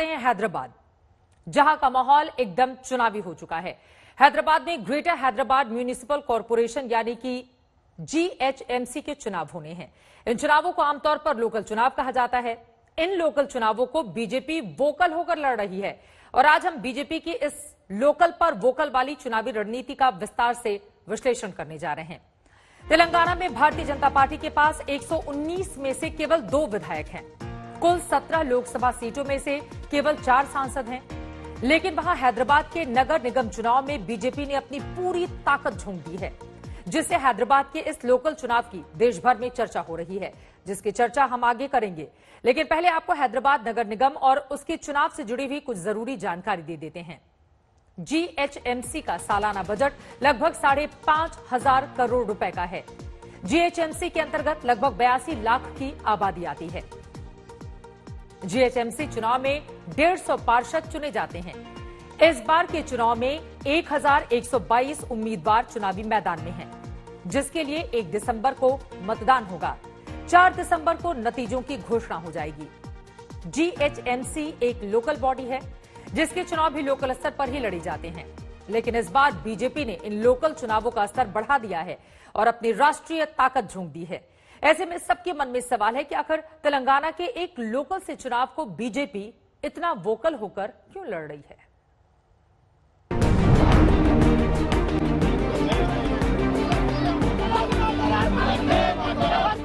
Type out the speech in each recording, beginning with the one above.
हैं हैदराबाद, जहां का माहौल एकदम चुनावी हो चुका है। हैदराबाद में ग्रेटर हैदराबाद म्यूनिसिपल कॉरपोरेशन यानी कि GHMC के चुनाव होने हैं। इन चुनावों को आमतौर पर लोकल चुनाव कहा जाता है। इन लोकल चुनावों को बीजेपी वोकल होकर लड़ रही है और आज हम बीजेपी की इस लोकल पर वोकल वाली चुनावी रणनीति का विस्तार से विश्लेषण करने जा रहे हैं। तेलंगाना में भारतीय जनता पार्टी के पास 119 में से केवल 2 विधायक हैं। कुल 17 लोकसभा सीटों में से केवल 4 सांसद हैं, लेकिन वहां हैदराबाद के नगर निगम चुनाव में बीजेपी ने अपनी पूरी ताकत झोंक दी है, जिससे हैदराबाद के इस लोकल चुनाव की देश भर में चर्चा हो रही है, जिसकी चर्चा हम आगे करेंगे। लेकिन पहले आपको हैदराबाद नगर निगम और उसके चुनाव से जुड़ी हुई कुछ जरूरी जानकारी दे देते हैं। GHMC का सालाना बजट लगभग 5,500 करोड़ रुपए का है। GHMC के अंतर्गत लगभग 82 लाख की आबादी आती है। GHMC चुनाव में 150 पार्षद चुने जाते हैं। इस बार के चुनाव में 1122 उम्मीदवार चुनावी मैदान में हैं, जिसके लिए 1 दिसंबर को मतदान होगा। 4 दिसंबर को नतीजों की घोषणा हो जाएगी। GHMC एक लोकल बॉडी है, जिसके चुनाव भी लोकल स्तर पर ही लड़े जाते हैं। लेकिन इस बार बीजेपी ने इन लोकल चुनावों का स्तर बढ़ा दिया है और अपनी राष्ट्रीय ताकत झोंक दी है। ऐसे में सबके मन में सवाल है कि आखिर तेलंगाना के एक लोकल से चुनाव को बीजेपी इतना वोकल होकर क्यों लड़ रही है।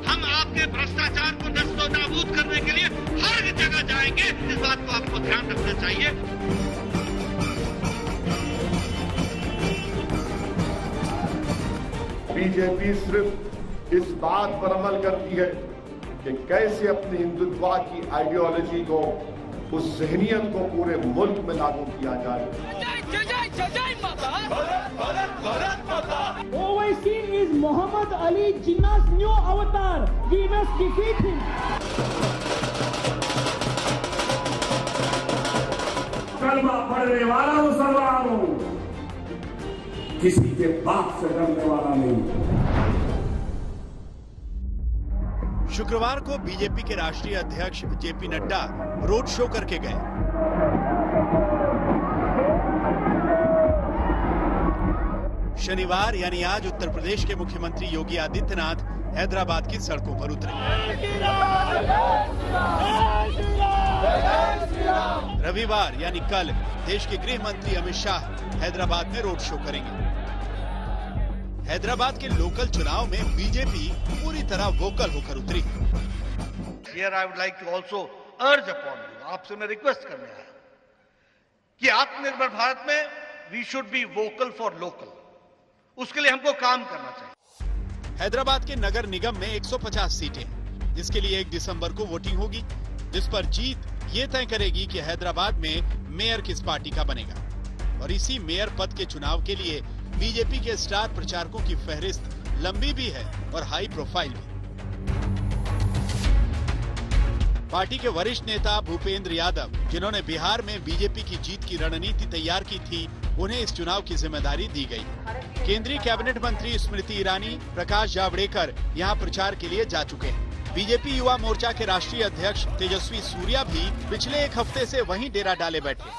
हम आपके भ्रष्टाचार को नस्तो-नाबूद करने के लिए हर जगह जाएंगे, इस बात को आपको ध्यान रखना चाहिए। बीजेपी सिर्फ इस बात पर अमल करती है कि कैसे अपनी हिंदुत्व की आइडियोलॉजी को, उस ज़हनियत को पूरे मुल्क में लागू किया जाए। Owaisi is Muhammad Ali Jinnah's new avatar. We must defeat him. कलमा पढ़ने वाला मुसलमान हूं, किसी के बाप से डरने वाला नहीं। शुक्रवार को बीजेपी के राष्ट्रीय अध्यक्ष JP नड्डा रोड शो करके गए। शनिवार यानी आज उत्तर प्रदेश के मुख्यमंत्री योगी आदित्यनाथ हैदराबाद की सड़कों पर उतरे। रविवार यानी कल देश के गृह मंत्री अमित शाह हैदराबाद में रोड शो करेंगे। हैदराबाद के लोकल चुनाव में बीजेपी पूरी तरह वोकल होकर उतरी। Here I would like to also urge upon you, आपसे मैं रिक्वेस्ट करने आया कि आत्मनिर्भर भारत में we should be vocal for local, उसके लिए हमको काम करना चाहिए। हैदराबाद के नगर निगम में 150 सीटें हैं, जिसके लिए 1 दिसंबर को वोटिंग होगी, जिस पर जीत ये तय करेगी कि हैदराबाद में मेयर किस पार्टी का बनेगा। और इसी मेयर पद के चुनाव के लिए बीजेपी के स्टार प्रचारकों की फहरिस्त लंबी भी है और हाई प्रोफाइल भी। पार्टी के वरिष्ठ नेता भूपेंद्र यादव, जिन्होंने बिहार में बीजेपी की जीत की रणनीति तैयार की थी, उन्हें इस चुनाव की जिम्मेदारी दी गई। केंद्रीय कैबिनेट मंत्री स्मृति ईरानी, प्रकाश जावड़ेकर यहां प्रचार के लिए जा चुके हैं। बीजेपी युवा मोर्चा के राष्ट्रीय अध्यक्ष तेजस्वी सूर्या भी पिछले 1 हफ्ते से वहीं डेरा डाले बैठे।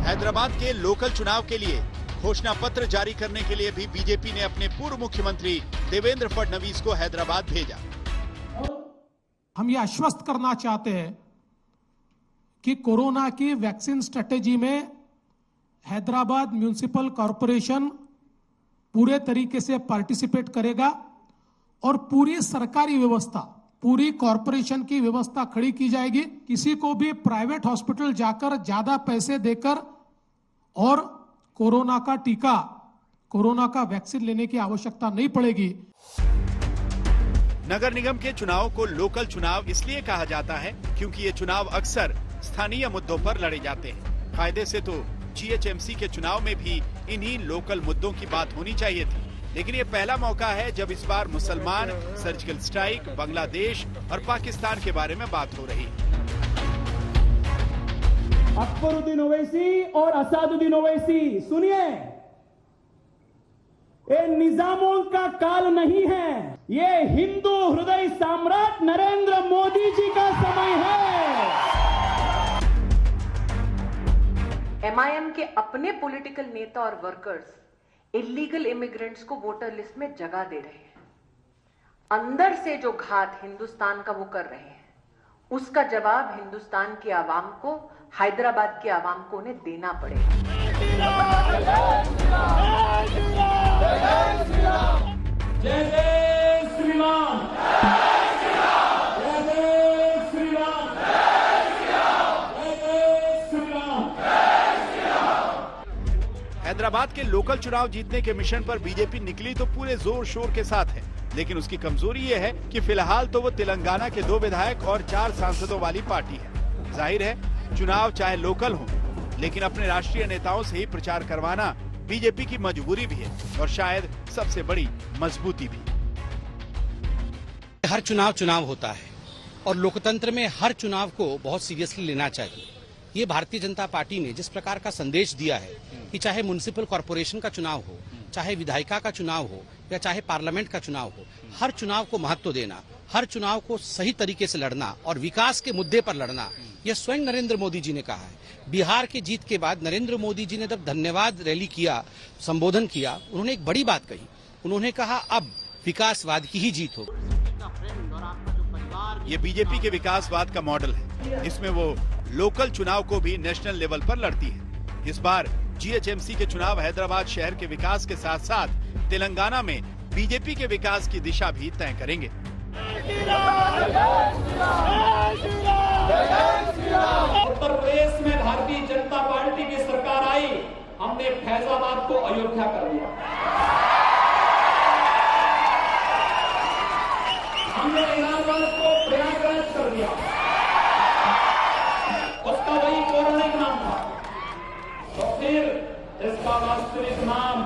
हैदराबाद के लोकल चुनाव के लिए घोषणा पत्र जारी करने के लिए भी बीजेपी ने अपने पूर्व मुख्यमंत्री देवेंद्र फडणवीस को हैदराबाद भेजा। हम ये आश्वस्त करना चाहते हैं कि कोरोना की वैक्सीन स्ट्रेटेजी में हैदराबाद म्यूनिसिपल कॉरपोरेशन पूरे तरीके से पार्टिसिपेट करेगा और पूरी सरकारी व्यवस्था, पूरी कॉरपोरेशन की व्यवस्था खड़ी की जाएगी। किसी को भी प्राइवेट हॉस्पिटल जाकर ज्यादा पैसे देकर और कोरोना का टीका, कोरोना का वैक्सीन लेने की आवश्यकता नहीं पड़ेगी। नगर निगम के चुनाव को लोकल चुनाव इसलिए कहा जाता है क्योंकि ये चुनाव अक्सर स्थानीय मुद्दों पर लड़े जाते हैं। कायदे से तो GHMC के चुनाव में भी इन्हीं लोकल मुद्दों की बात होनी चाहिए थी, लेकिन ये पहला मौका है जब इस बार मुसलमान, सर्जिकल स्ट्राइक, बांग्लादेश और पाकिस्तान के बारे में बात हो रही है। अकबरुद्दीन ओवैसी और असदुद्दीन ओवैसी, सुनिए, ये निजामों का काल नहीं है, ये हिंदू हृदय सम्राट नरेंद्र मोदी जी का समय है। एमआईएम के अपने पॉलिटिकल नेता और वर्कर्स इलीगल इमिग्रेंट्स को वोटर लिस्ट में जगह दे रहे हैं। अंदर से जो घात हिंदुस्तान का वो कर रहे हैं, उसका जवाब हिंदुस्तान की आवाम को, हैदराबाद की आवाम को उन्हें देना पड़ेगा। जय जय श्री राम, जय जय श्री राम, जय जय श्री राम। हैदराबाद के लोकल चुनाव जीतने के मिशन पर बीजेपी निकली तो पूरे जोर शोर के साथ है, लेकिन उसकी कमजोरी ये है कि फिलहाल तो वो तेलंगाना के 2 विधायक और 4 सांसदों वाली पार्टी है। जाहिर है चुनाव चाहे लोकल हो, लेकिन अपने राष्ट्रीय नेताओं से ही प्रचार करवाना बीजेपी की मजबूरी भी है और शायद सबसे बड़ी मजबूती भी। हर चुनाव होता है और लोकतंत्र में हर चुनाव को बहुत सीरियसली लेना चाहिए। ये भारतीय जनता पार्टी ने जिस प्रकार का संदेश दिया है कि चाहे म्युनिसिपल कॉर्पोरेशन का चुनाव हो, चाहे विधायिका का चुनाव हो या चाहे पार्लियामेंट का चुनाव हो, हर चुनाव को महत्व देना, हर चुनाव को सही तरीके से लड़ना और विकास के मुद्दे पर लड़ना, यह स्वयं नरेंद्र मोदी जी ने कहा है। बिहार की जीत के बाद नरेंद्र मोदी जी ने जब धन्यवाद रैली किया, संबोधन किया, उन्होंने एक बड़ी बात कही। उन्होंने कहा अब विकासवाद की ही जीत होगी। ये बीजेपी के विकासवाद का मॉडल है। इसमें वो लोकल चुनाव को भी नेशनल लेवल पर लड़ती है। इस बार जीएचएमसी के चुनाव हैदराबाद शहर के विकास के साथ साथ तेलंगाना में बीजेपी के विकास की दिशा भी तय करेंगे। उत्तर प्रदेश में भारतीय जनता पार्टी की सरकार आई, हमने फैजाबाद को अयोध्या कर दिया, हमने इलाहाबाद को प्रयागराज कर दिया। उसका वही पौराणिक नाम था, तो फिर इसका वास्तविक नाम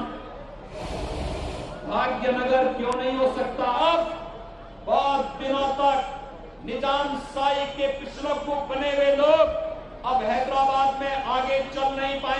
भाग्यनगर क्यों नहीं हो सकता? अब बहुत दिनों तक निजाम शाही के पिछड़ों को बने हुए लोग अब हैदराबाद में आगे चल नहीं पाए।